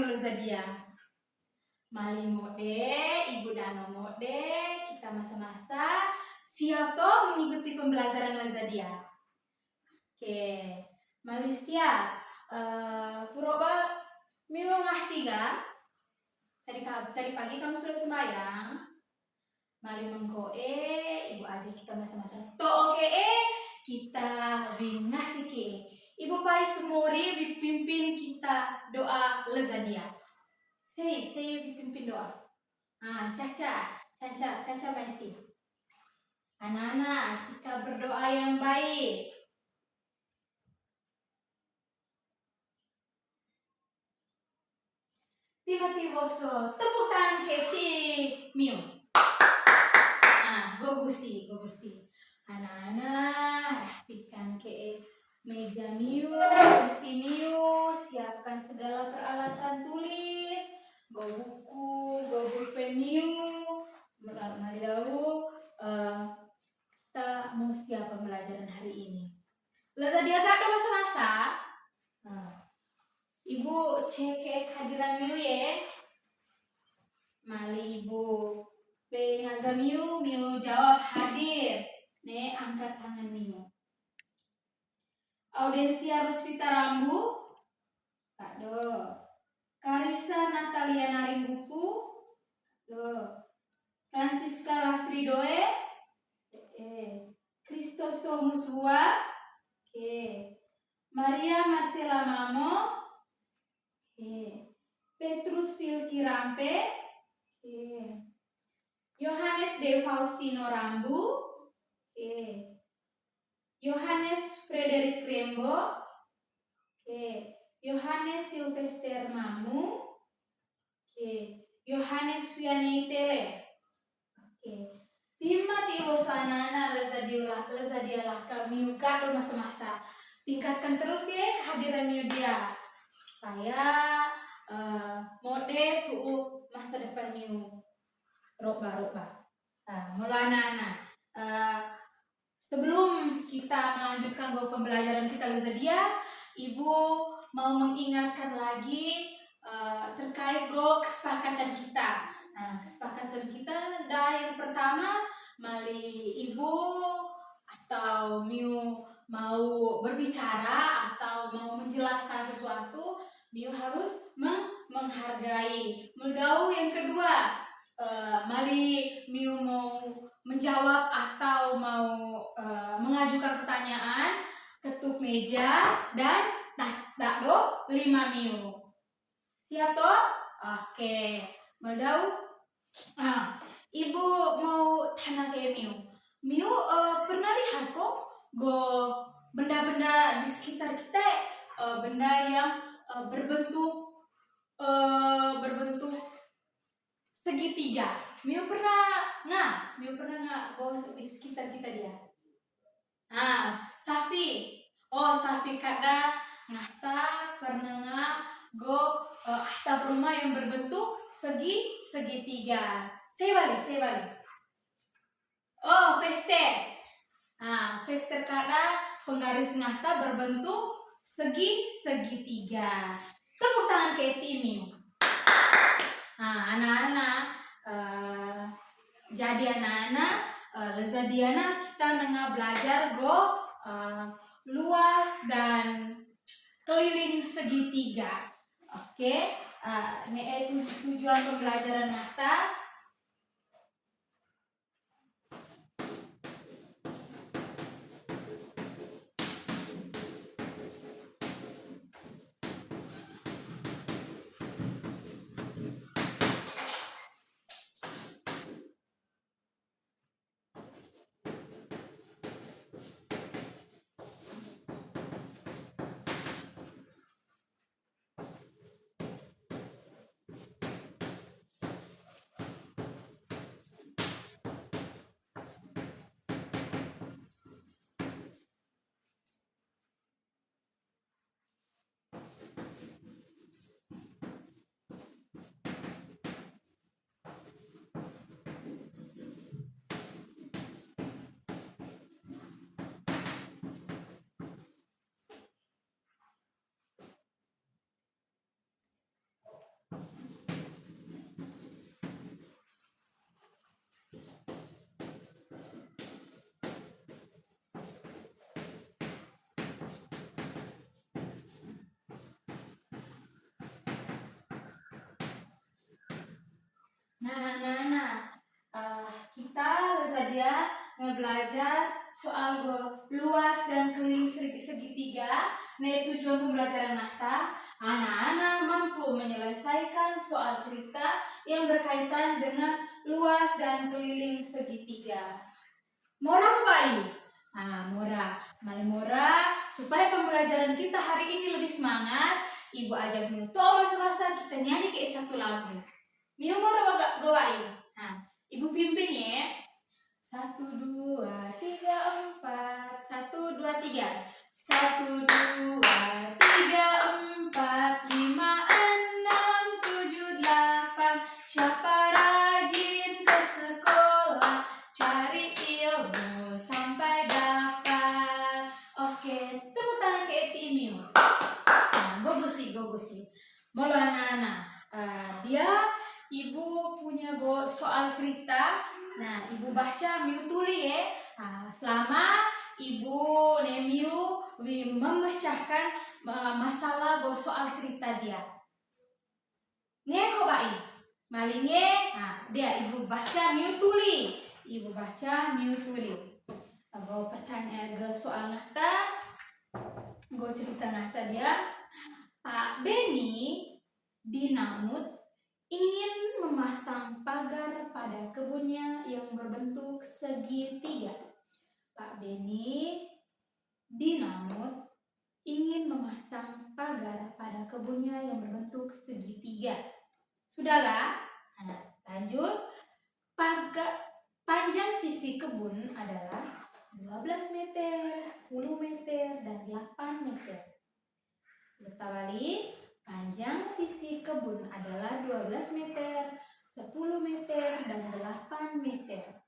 miulu zadia. Mali mode, Ibu Dano mode, kita masa-masa siap toh mengikuti pembelajaran Lazadia. Oke, mali siap. Puroba miu ngasih ga? Tadi pagi kamu sudah sembahyang. Mali mengkoe, Ibu ajak kita masa-masa. To oke kita ngasih ke. Ibu pai semuri bipimpin kita doa Lazadia. Saya pimpin doa. Caca Maisi. Anak-anak, sikap berdoa yang baik. Timothy Boso, tepuk tangan Keti Miu. Gogusi. Anak-anak, rapikan ke meja Miu, kursi Miu, siapkan segala peralatan tulis. Go buku, go pulpen Miu. Mari dahulu kita mau siap pembelajaran hari ini. Lazadia gak ada masa-masa. Ibu cek kehadiran Miu ya. Mali Ibu pengaza Miu jawab hadir. Ne angkat tangan Miu. Audensia Rosvita Rambu. Kado. Karisa Natalia Naringgupu. Kado. Francisca Lasri Doe. Christos Tomus Hua. Maria Marcela Mamo. Petrus Filki Rampe. Yohanes De Faustino Rambu. Yohanes Frederick Rembo. Yohanes Silvester Mamu. Yohanes Vianney Tele. Timothy Wosanana Lazadialah kami kado masa-masa. Tingkatkan terus ya kehadiran dia supaya mode tuh masa depan Miu roba. Mulana sebelum kita melanjutkan pembelajaran kita Lazadia, Ibu mau mengingatkan lagi terkait kesepakatan kita. Kesepakatan kita dari pertama, mali Ibu atau Miu mau berbicara atau mau menjelaskan sesuatu, Miu harus menghargai. Muldau yang kedua, mali Miu mau menjawab atau mau mengajukan pertanyaan, ketuk meja dan dakdo 5 Miu. Siap toh? Oke. Muldau. Ibu mau tanya ke Miu pernah lihat kok benda-benda di sekitar kita, benda yang berbentuk segitiga. Miu pernah nggak di sekitar kita dia? Safi kada ngata pernah nggak atap rumah yang berbentuk segitiga. Saya balik. Fester kada penggaris ngata berbentuk segitiga. Tepuk tangan ke Miu. Anak-anak, jadi anak-anak Lazadiana kita belajar luas dan keliling segitiga. Oke, ini tujuan pembelajaran masa. Nah. Kita saja belajar soal luas dan keliling segitiga. Nah, tujuan pembelajaran nahta, anak-anak mampu menyelesaikan soal cerita yang berkaitan dengan luas dan keliling segitiga. Mora kepai. Mora. Mari Mora, supaya pembelajaran kita hari ini lebih semangat, Ibu ajak Miu Toma Selasa kita nyanyi ke satu lagu. Miu Mora gawai. Ibu pimpin ya. 1, 2, 3, 4. 1, 2, 3. 1, 2, 3, 4, 5, 6, 7, 8. Siapa rajin ke sekolah, cari ilmu sampai dapat. Oke, tepuk tangan ke Eti Miu. Gogusi. Molo anak-anak. Dia Ibu punya soal cerita. Nah, Ibu baca, Miu tuli ya. Selama Ibu Miu memecahkan masalah soal cerita dia. Nge kok bai. Malinge, dia Ibu baca, Miu tuli. Ibu baca, Miu tuli. Go pertanyaan soal nahta. Go cerita nahta dia. Pak Beni di Namut ingin memasang pagar pada kebunnya yang berbentuk segitiga. Pak Beni di Namut ingin memasang pagar pada kebunnya yang berbentuk segitiga. Sudahlah? Lanjut. Panjang sisi kebun adalah 12 meter, 10 meter, dan 8 meter. Kita balik. Panjang sisi kebun adalah 12 meter, 10 meter, dan 8 meter.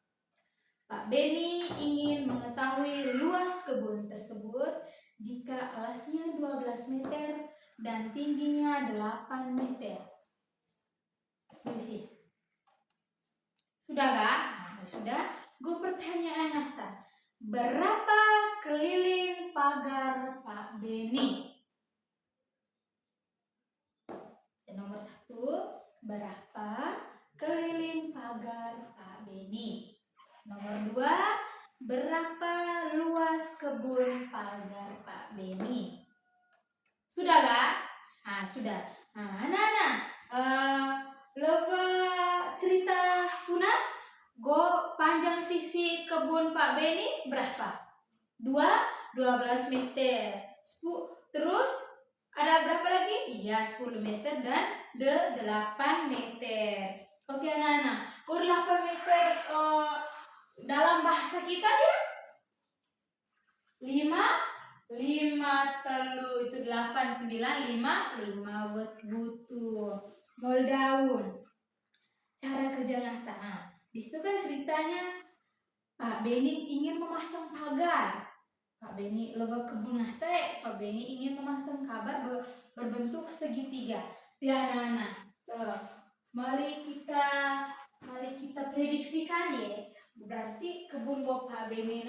Pak Beni ingin mengetahui luas kebun tersebut jika alasnya 12 meter dan tingginya 8 meter. Sudah kah? Sudah. Gue pertanyaan nahta. Berapa keliling pagar Pak Beni? Nomor 1, berapa keliling pagar Pak Beni? Nomor 2, berapa luas kebun pagar Pak Beni? Sudah kah? Sudah. Anak-anak, leba cerita punah. Go panjang sisi kebun Pak Beni berapa? 12 meter. Terus ada berapa lagi? Iya, 10 meter dan 8 meter. Oke anak-anak, kok 8 meter dalam bahasa kita dia? 5 telu itu 8, 9, 5 butuh. Mol daun. Cara kerja nahta. Di situ kan ceritanya Pak Beni ingin memasang pagar. Pak Beni lega kebun nahta, Pak Beni ingin memasang kabar berbentuk segitiga. Ya anak-anak, mari kita prediksikan ya. Berarti kebun Pak Beni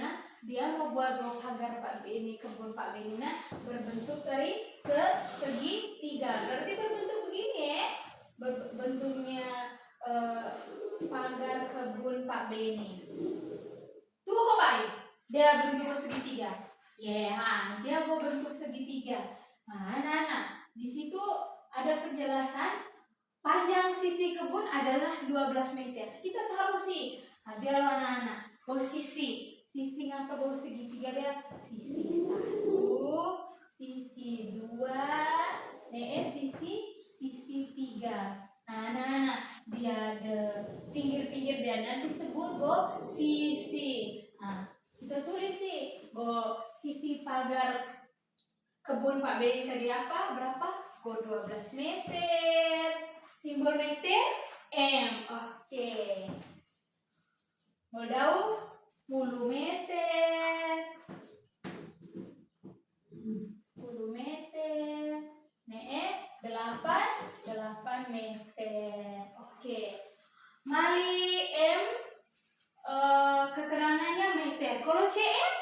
dia mau buat pagar Pak Beni, kebun Pak Beni berbentuk dari segitiga. Berarti berbentuk begini ya. Bentuknya pagar kebun Pak Beni. Tuh kok baik. Dia bentuk segitiga. Dia bentuk segitiga. Anak-anak, di situ ada penjelasan panjang sisi kebun adalah 12 meter. Kita tahu sih. Dia anak-anak. Posisi ngangka bawah segitiga dia sisi 1, sisi 2, sisi 3. Anak-anak, dia ada pinggir-pinggir dia nanti sebut sisi. Kita tulis sih sisi pagar kebun Pak Beni tadi apa? Berapa? 12 meter. Simbol meter M. Oke. Mau daun 10 meter. 10 meter. 8 meter. Oke. Mali M keterangannya meter. Kalau CM?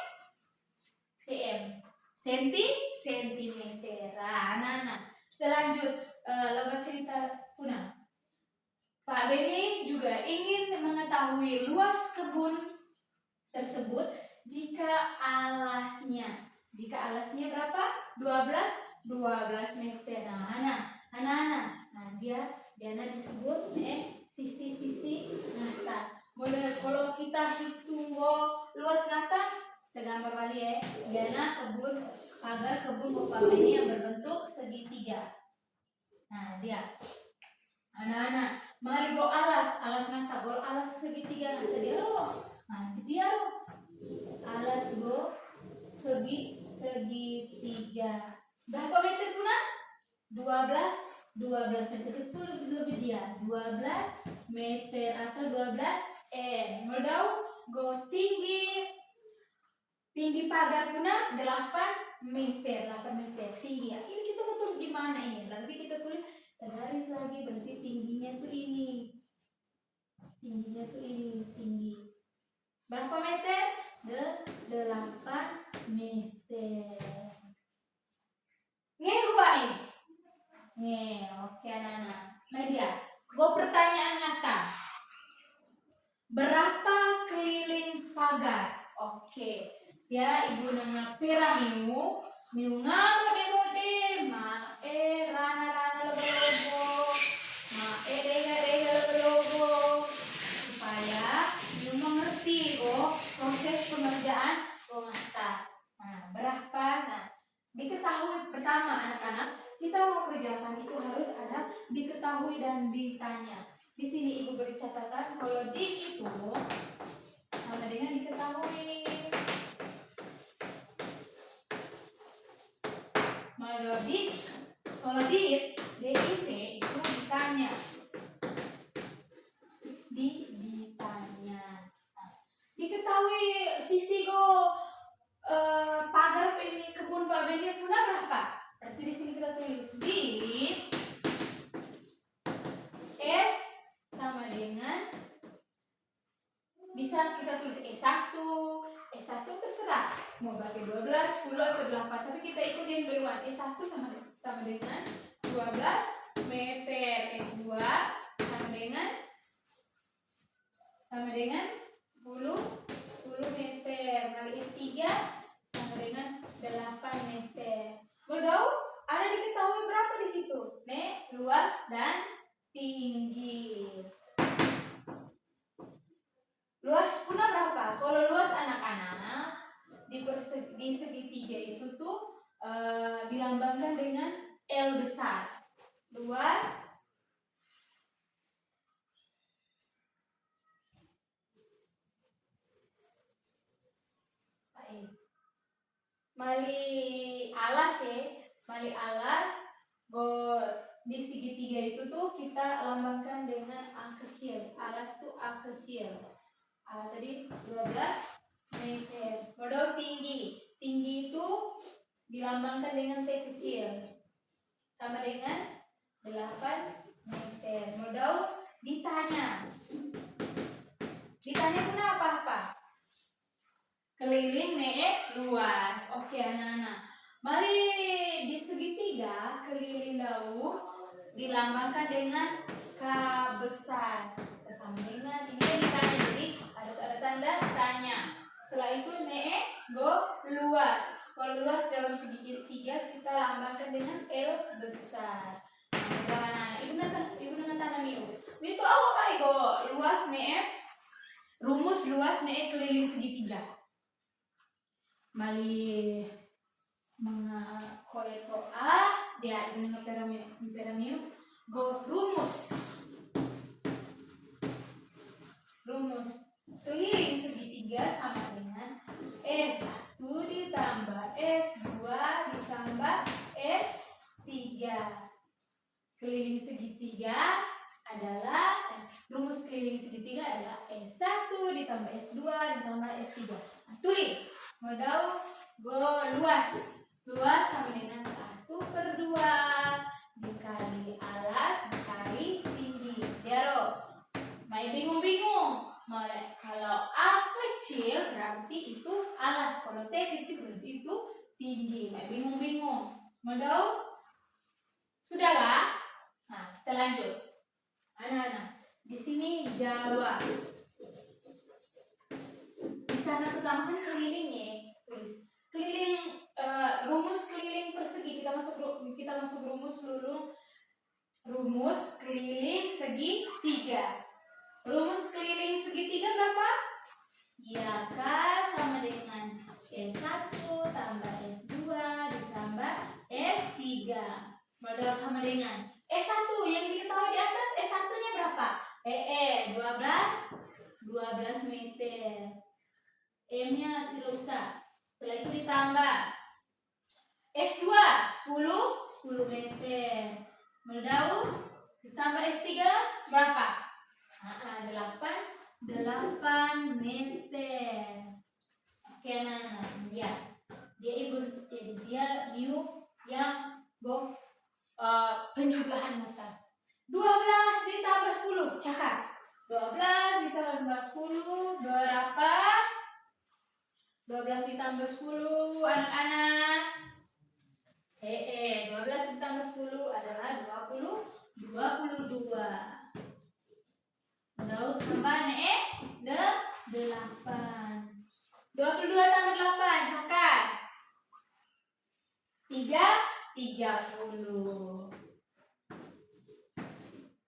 Sentimeter. Nah. Kita lanjut. Lalu cerita punah. Pak Pak Beni juga ingin mengetahui luas kebun tersebut jika alasnya. Jika alasnya berapa? 12 meter. Nah, dia disebut sisi-sisi nata. Boleh kalau kita hitung luas nata, tergambar balik Diana pagar kebun Pak Beni yang berbentuk segitiga. Nah, dia. Anak-anak, mari alas nata, alas segitiga nata dia loh. Nah, dia loh. Alas segitiga. Berapa meter puna? 12 meter itu lebih dia. 12 meter atau 12 m. Modal tinggi pagar puna 8 meter tinggi ya. Ini kita mau tulis gimana ini? Berarti kita tulis garis lagi, berarti tingginya tuh ini. Tinggi. Berapa meter? 8 meter. Pak ini. Oke anak-anak. Media. Pertanyaan nyata. Berapa keliling pagar? Oke. Ya, ibu nanga piramiu, miu ngamo de ma rana lobo, ma dega lobo, supaya miu mengerti proses pengerjaan ngata. Nah, berapa? Nah, diketahui pertama anak-anak, kita mau kerjakan itu harus ada diketahui dan ditanya. Di sini ibu beri catatan kalau di itu sama dengan diketahui. Kalau DIT itu ditanya. Ditanya. Nah, diketahui sisi pagar kebun Pak Beni puna berapa? Berarti di sini kita tulis DIT S sama dengan, bisa kita tulis S1 terserah mau pakai 12, 10 atau 8, tapi kita ikutin duluan. S1 sama dengan 12 meter, S2 sama dengan 10 meter, kali S3 sama dengan 8 meter. Bodoh, ada diketahui berapa di situ? Luas dan tinggi. Luas puna berapa? Kalau luas anak-anak di segitiga itu tuh dilambangkan dengan L besar. Luas mali alas di segitiga itu tuh kita lambangkan dengan A kecil. Alas tuh A kecil. Tadi 12 meter. Modal tinggi itu dilambangkan dengan T kecil sama dengan 8 meter. Modal ditanya pun apa? Keliling luas. Oke anak-anak, mari di segitiga keliling daun dilambangkan dengan K besar sama dengan ini ditanya, jadi harus ada tanda tanya. Setelah itu luas. Kalau luas dalam segitiga kita lambangkan dengan L besar. Nah, ibu tanda miu itu apa luas rumus luas keliling segitiga. Mali mga koeto dia dengan peramiu rumus keliling segitiga sama dengan S1 ditambah S2 ditambah S3. Keliling segitiga adalah rumus keliling segitiga adalah S1 ditambah S2 ditambah S3. Nah, tulis modal luas sama dengan 1/2 dikali alas dikali tinggi. Jaro, mai bingung. Kalau A kecil berarti itu alas, kalau T kecil berarti itu tinggi. Mai bingung. Modal? Sudahlah? Nah, kita lanjut. Anak-anak, Di sini Jawa. Di kanan pertama kan keliling ya, tulis. Keliling rumus keliling persegi. Kita masuk rumus dulu. Rumus keliling segitiga. Rumus keliling segitiga berapa? Ya, K sama dengan S1 tambah S2 ditambah S3. Modal sama dengan S1 yang diketahui di atas. S1-nya berapa? 12 meter. M-nya tidak usah. Setelah itu ditambah S2 10 meter. Modal ditambah S3 berapa? 8 meter. Oke, anak-anak. Dia new yang penjumlahan mata. 12 ditambah 10, catat. 12 ditambah 10 berapa? 12 ditambah 10 anak-anak. 12 ditambah 10 adalah 22. Lalu tambah 8. 22 tambah 8, catat. 30.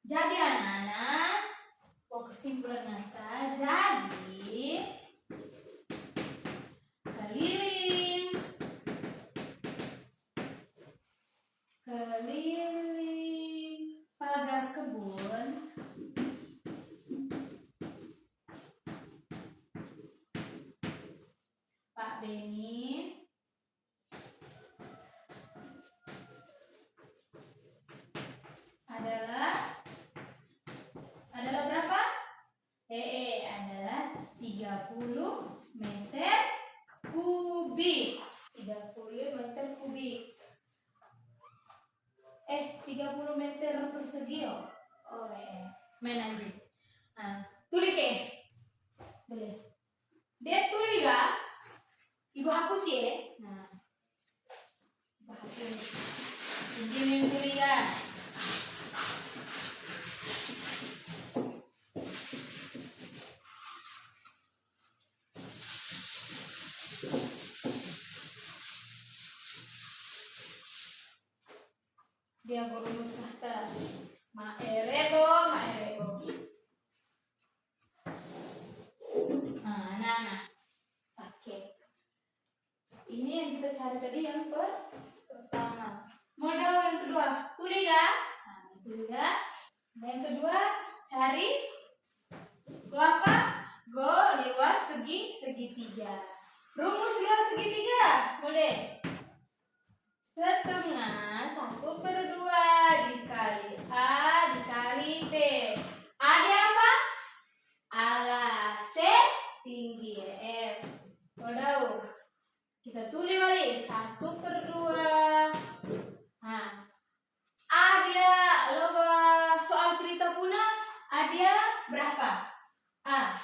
Jadi anak-anak, kesimpulan kata, jadi keliling pagar kebun Pak Beni adalah berapa? Adalah 30 meter kubik. 30 meter kubik. 30 meter persegi. Main aja. Nah, tulis boleh. Dia tulis gak? Ibu hapus ya. Nah, ibu hapus. Jadi main tulis gak? Dia berumus kata Maerebo. Nah. Oke. Ini yang kita cari tadi yang pertama. Modal yang kedua, tulis ya. Tulis ya. Yang kedua, cari apa? Luas segitiga. Rumus luas segitiga, boleh. Setengah 1/2 dikali A dikali B. A dia apa? Alas. T tinggi. F. Waduh. Kita tulis balik 1/2. Nah, A dia soal cerita punah. A dia berapa? A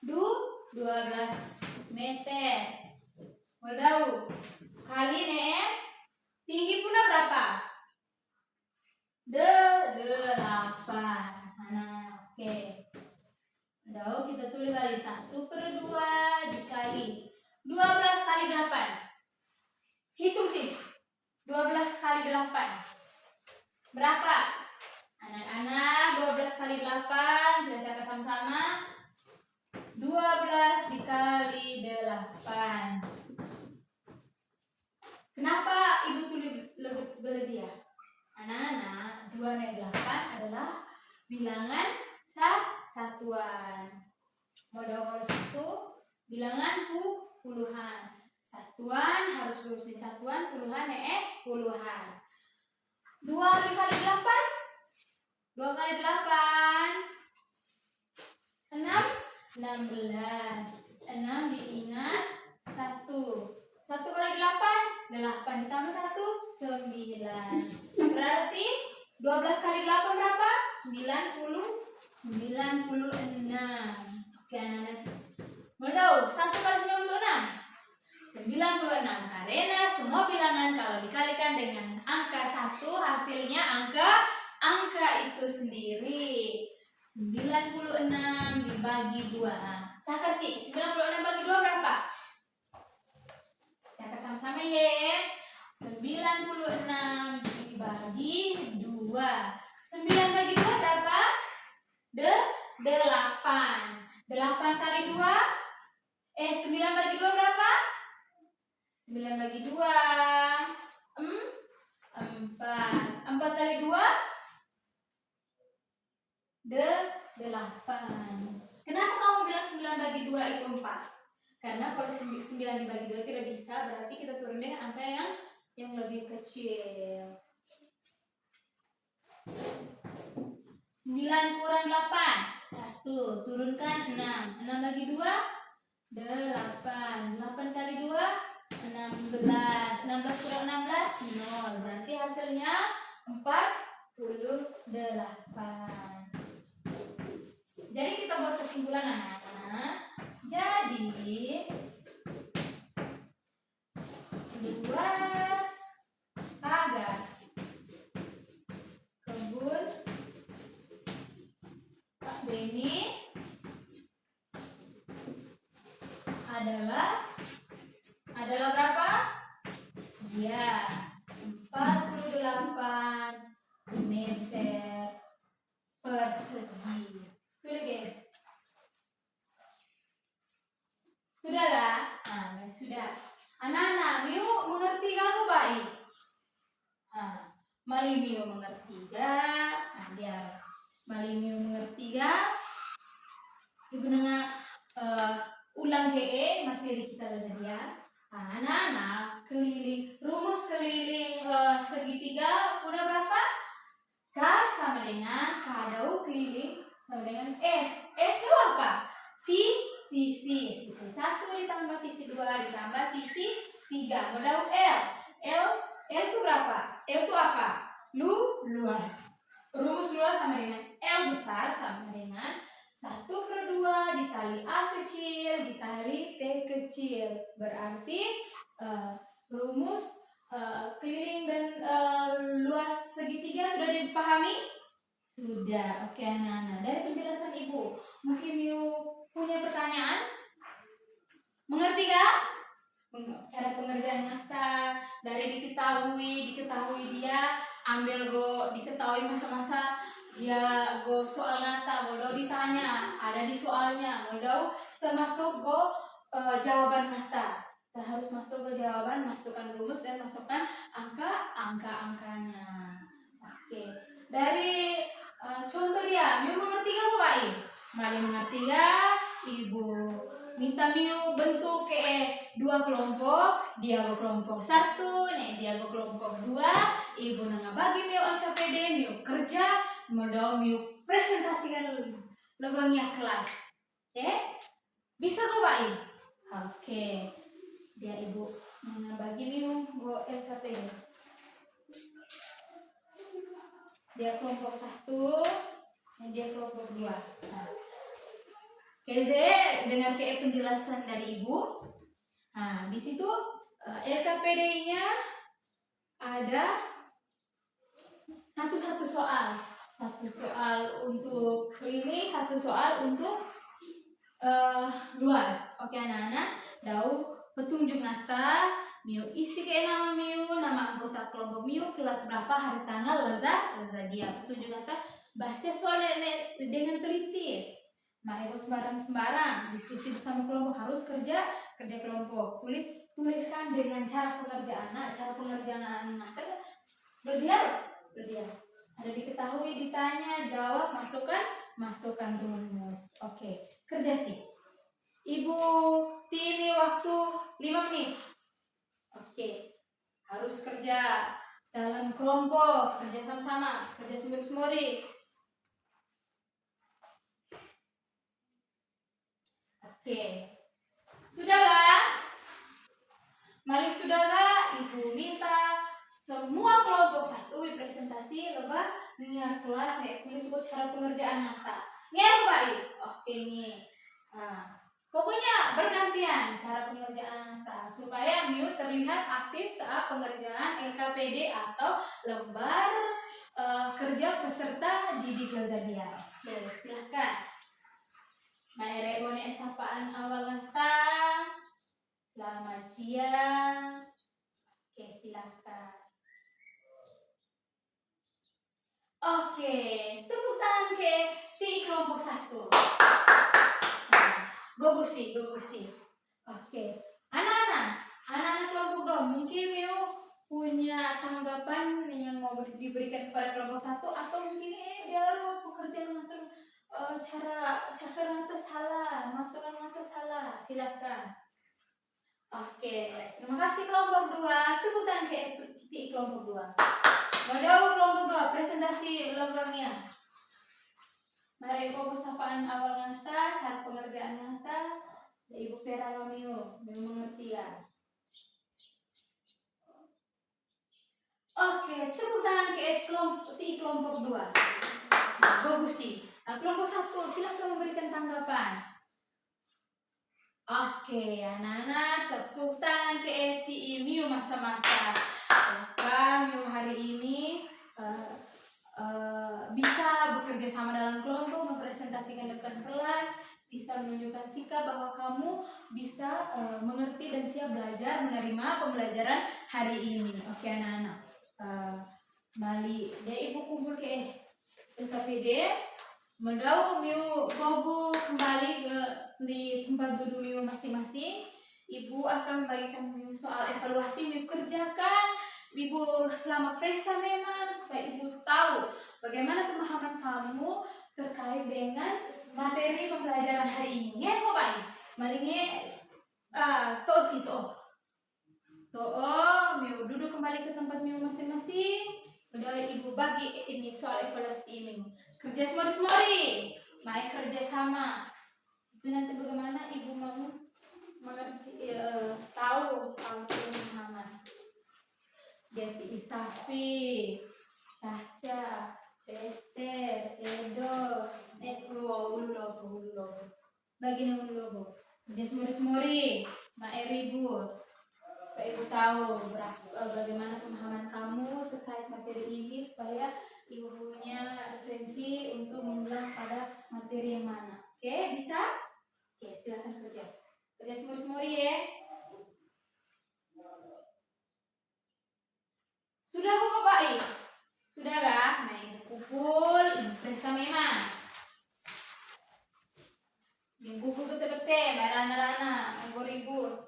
12 meter. Waduh. Kali F. Tinggi punah berapa? 8. Nah, oke. Lalu kita tulis balik 1/2 dikali 12 kali 8. Hitung sih. 12 kali 8. Berapa? Anak-anak, 12 kali 8 kita catat sama-sama. 12 dikali 8. Kenapa ibu tulis berlebihan? Anak-anak, 2 naik 8 adalah bilangan satuan. Modal 1 bilangan puluhan. Satuan harus lurus di satuan, puluhan puluhan. 2 dikali 8. 2 kali 8 16. 6 diingat 1. 1 kali 8 ditambah 1 9. Berarti 12 kali 8 berapa? 96. Oke, anak-anak. Modal 1 kali 96 karena semua bilangan kalau dikalikan dengan angka 1 hasilnya angka itu sendiri. 96 dibagi 2. Cakap sih, 96 bagi 2 berapa? Cakap sama-sama ya. 96 dibagi 2. 9 bagi 2 berapa? 8. 8 kali 2? 9 bagi 2 berapa? 9 bagi 2. 4. 4 kali 2? 8. Kenapa kamu bilang 9 bagi 2 itu 4? Karena kalau 9 dibagi 2 tidak bisa, berarti kita turun dengan angka yang lebih kecil. 9 kurang 8. 1. Turunkan 6. 6 bagi 2? 8. 8 kali 2? 16. 16 kurang 16? 0. Berarti hasilnya 48. Jadi kita buat kesimpulan anak-anak. Jadi luas pagar kebun Pak Beni adalah berapa? Ya, 48 meter persegi. Tulis deh. Sudah lah? Nah, sudah. Anak-anak, Miu mengerti kamu baik? Mali Miu mengerti gak? Nah, dia. Mali Miu mengerti gak? Ibu nengah ulang ke materi kita belajar ya. Anak-anak, rumus keliling segitiga udah berapa? K sama dengan K dau keliling sama dengan S. S itu apa? Sisi 1 ditambah sisi 2 ditambah sisi 3. Modal L. L itu berapa? L itu apa? Luas. Rumus luas sama dengan L besar sama dengan 1/2 dikali A kecil dikali T kecil. Berarti rumus keliling dan luas segitiga sudah dipahami? Sudah. Oke anak-anak. Dari penjelasan ibu, mungkin Miu punya pertanyaan? Mengerti gak? Cara pengerjaan nyata dari diketahui dia ambil diketahui masa-masa dia soal nyata bodoh ditanya ada di soalnya bodoh kita masuk jawaban nyata. Kita harus masuk ke jawaban, masukkan rumus dan masukkan angka-angkanya. Oke. Dari contoh dia, Miu mengerti gak Bu Baik? Mari mengerti gak? Ibu minta Miu bentuk dua kelompok, dia kelompok 1, dia kelompok 2. Ibu nengah bagi Miu LKPD, Miu kerja, modal Miu presentasikan lebangnya kelas. Bisa kok Baik? Oke. Dia ibu bagi Miu LKPD. Dia kelompok 1, dan dia kelompok 2. Nah. Dengar penjelasan dari ibu. Nah, di situ LKPD-nya ada satu soal. Satu soal untuk ini, satu soal untuk luas. Oke anak-anak, petunjuk nyata, Miu isi nama Miu, nama anggota kelompok Miu, kelas berapa, hari tanggal, leza dia. Petunjuk nyata, baca soalnya dengan teliti. Ego sembarang, diskusi bersama kelompok, harus kerja kelompok. Tuliskan dengan cara pengerjaan anak berdialog. Ada diketahui, ditanya, jawab, masukkan rumus. Oke, kerja sih. Ibu Timi waktu 5 menit. Oke, harus kerja dalam kelompok, kerja sama-sama, kerja semuri-semuri. Oke, sudahlah? Mari sudahlah, Ibu minta semua kelompok 1 presentasi niat kelas tulis cara pengerjaan nyata. Nggak baik. Oke nih. Nah, pokoknya bergantian cara pengerjaan nyata supaya Miu terlihat aktif saat pengerjaan LKPD atau lembar kerja peserta didik Lazadia. Oke, silahkan. Maere bone sapaan awal datang. Selamat siang. Oke, silahkan. Oke, tepuk tangan ke ti kelompok 1. Nah, gogusi. Oke, anak-anak kelompok 2 mungkin punya tanggapan yang mau diberikan kepada kelompok 1 atau mungkin dia pekerjaan cara cakaran salah, masukan salah, silakan. Oke, terima kasih kelompok 2. Tepuk tangan ke kelompok 2. Waduh, kelompok 2 presentasi logamnya. Mari fokus sapaan awal ngata, cara pengerjaan ngata. Ibu Vera Romeo mengerti ya. Oke, tepuk tangan ke kelompok 2. Gogusi. Kelompok 1 silakan memberikan tanggapan. Oke, anak-anak tepuk tangan ke Miu masa-masa. Miu hari ini bisa bekerja sama dalam kelompok, mempresentasikan depan kelas, bisa menunjukkan sikap bahwa kamu bisa mengerti dan siap belajar menerima pembelajaran hari ini. Oke, anak-anak. Mali, dia ibu kumpul ke LKPD. Mendau Miu gogu kembali ke di tempat duduk Miu masing-masing. Ibu akan memberikan Miu soal evaluasi Miu kerjakan. Ibu selama periksa memang supaya ibu tahu bagaimana pemahaman kamu terkait dengan materi pembelajaran hari ini. Nge baik, malingnya Miu duduk kembali ke tempat Miu masing-masing. Udah ibu bagi ini soal evaluasi ini. Kerja semori, baik kerja sama. Itu nanti bagaimana ibu mau mengerti, tahu pemahaman. Jadi Isafi, Caca, Esther, Edo, Ulu. Bagi Ulu. Kerja semori, Mbak Eribu. Supaya ibu tahu bagaimana pemahaman kamu terkait materi ini supaya ibu punya referensi untuk mengulang pada materi yang mana. Oke, bisa? Oke, silakan kerja semori ya. Sudah kok Pak? Sudah kah? Nah, ibu kumpul, ibu periksa memang. Ibu betul-betul, rana-rana, ibu.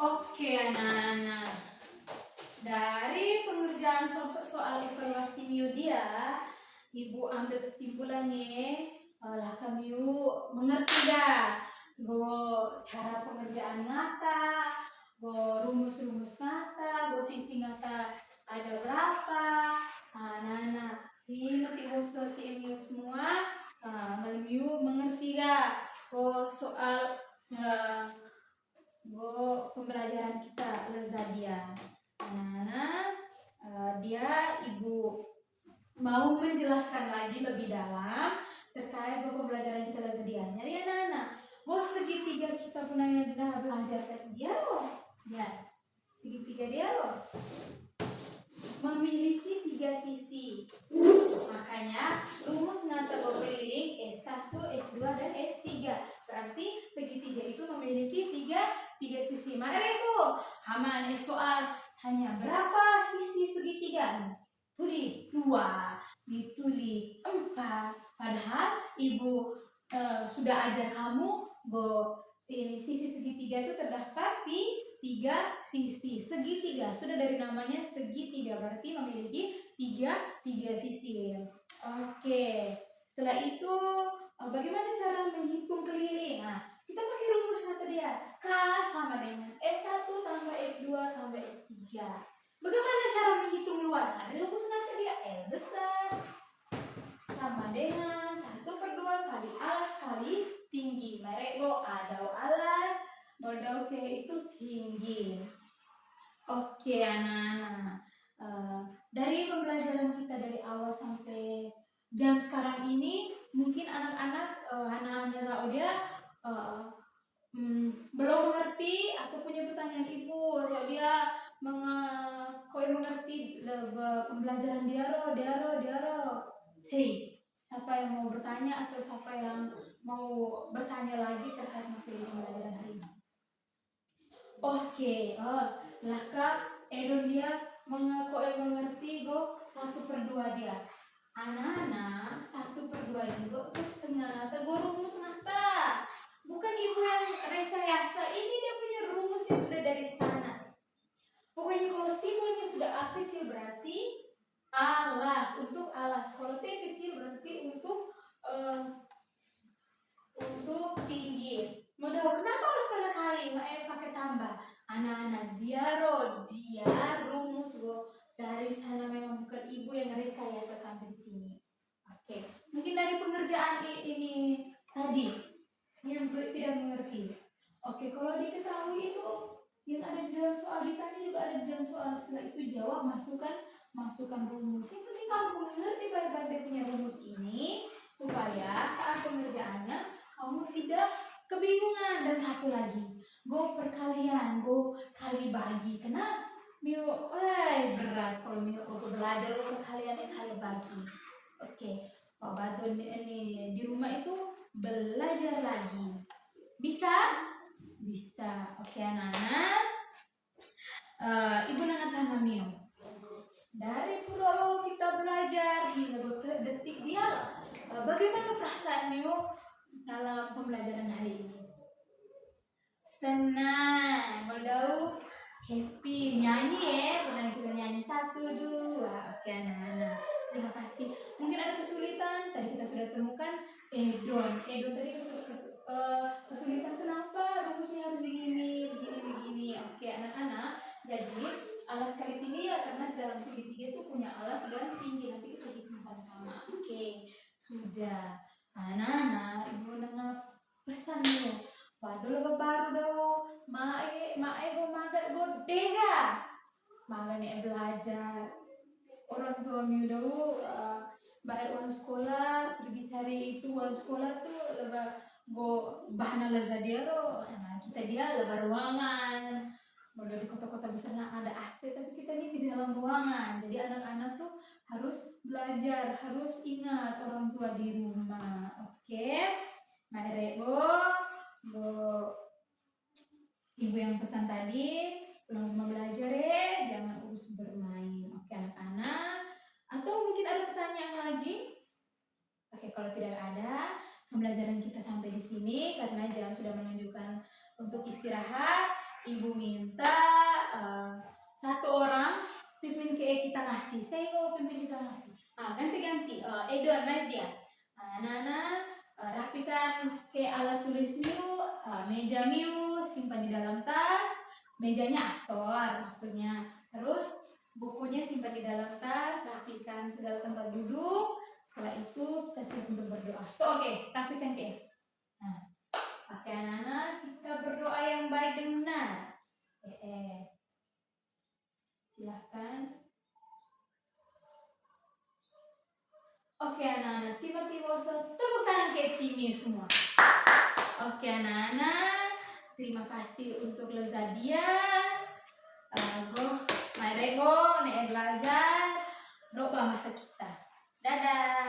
Oke, anak-anak. Dari pengerjaan soal evaluasi Miu dia, ibu ambil kesimpulannya, lah kami mengerti dah cara pengerjaan ngata, rumus-rumus ngata, sisi ngata ada berapa. Anak-anak, ngerti Miu semua, Miu mengerti dah soal pembelajaran kita Lazadia. Anak-anak, dia ibu mau menjelaskan lagi lebih dalam terkait pembelajaran kita Lazadia. Jadi anak-anak, segitiga kita pernah belajar dia loh. Ya, segitiga dia loh. Memiliki 3 sisi. Makanya rumus ngata keliling S1, S2 dan S3. Berarti segitiga itu memiliki tiga sisi. Mari Bu, Haman soal tanya berapa sisi segitiga? Tuli 2, dituli 4. Padahal ibu sudah ajar kamu bahwa ini sisi segitiga itu terdapat di 3 sisi. Segitiga sudah dari namanya segitiga, berarti memiliki tiga sisi. Oke, setelah itu bagaimana cara menghitung keliling? Nah, kita pakai rumus kata dia. K sama dengan S1 tambah S2 tambah S3. Bagaimana cara menghitung luas? Ada rumus kata dia L besar sama dengan 1/2 kali alas kali tinggi. Mereka ada alas, modal T itu tinggi. anak-anak anak-anaknya Saudia belum mengerti atau punya pertanyaan ibu, Saudia kau mengerti pembelajaran diaro. Say, siapa yang mau bertanya atau siapa yang mau bertanya lagi terkait materi pembelajaran hari ini? Oke, lah Kak, Edon dia kok mengerti go 1/2 dia. Anak-anak 1/2 ini go setengah, go rumus nata. Bukan ibu yang rekayasa, ini dia punya rumusnya sudah dari sana. Pokoknya kalau simbolnya sudah A kecil berarti alas, untuk alas. Kalau T kecil berarti untuk tinggi. Mau tahu kenapa harus kali-kali pakai tambah? Anak-anak dia rumus go dari sana, memang bukan ibu yang rekayasa sampai di sini. Oke, mungkin dari pengerjaan ini tadi yang tidak mengerti. Oke, kalau diketahui itu yang ada di dalam soal ditanya juga ada di dalam soal. Setelah itu jawab, masukkan rumus. Yang penting kamu mengerti baik-baik dia punya rumus ini supaya saat pengerjaannya kamu tidak kebingungan. Dan satu lagi, go perkalian, go kali bagi. Karena berat kalau belajar perkalian kali bagi. Oke, Pak Batu ini di rumah itu belajar lagi. Bisa? Bisa. Oke anak-anak. Ibu tanya Mio. Dari prolog kita belajar hingga detik dia. Bagaimana perasaan Mio dalam pembelajaran hari ini? Senang, mau happy, nyanyi ya, pernah kita nyanyi 1, 2. Oke anak-anak, terima kasih. Mungkin ada kesulitan, tadi kita sudah temukan Edon tadi kesulitan kenapa rumusnya harus begini. Oke anak-anak, jadi alas kali tinggi ya karena dalam segitiga itu punya alas dan tinggi, nanti kita hitung sama-sama. Oke, sudah. Anak-anak, ibu dengar pesan nih. Waduh, baru dong. Mae go magat go dega. Maga nih belajar. Orang tua mi dulu bayar uang sekolah, pergi cari itu uang sekolah tuh lebih go bahan lazadiero. Nah, kita dia lebih ruangan. Udah di kota-kota besar ada AC, tapi kita ini di dalam ruangan. Jadi anak-anak tuh harus belajar, harus ingat orang tua di rumah. Oke. Mari ibu yang pesan tadi, pulang rumah belajar ya, jangan urus bermain. Oke anak-anak. Atau mungkin ada pertanyaan lagi? Oke, kalau tidak ada, pembelajaran kita sampai di sini karena jam sudah menunjukkan untuk istirahat. Ibu minta 1 orang pimpin kita ngasih. Saya mau pimpin kita ngasih. Ganti-ganti. Edon, mas dia. Anak-anak rapikan ke alat tulis Miu, meja Miu simpan di dalam tas, mejanya aktor maksudnya. Terus bukunya simpan di dalam tas, rapikan segala tempat duduk. Setelah itu kita siap untuk berdoa. Oke, rapikan ke. Nah, oke anak-anak, sikap berdoa yang baik dan benar. Silahkan. Oke anak-anak, tiba-tiba tepuk tangan ke timnya semua. Oke anak-anak, terima kasih untuk Lezadia. Mari nih belajar doa masa kita. Dadah.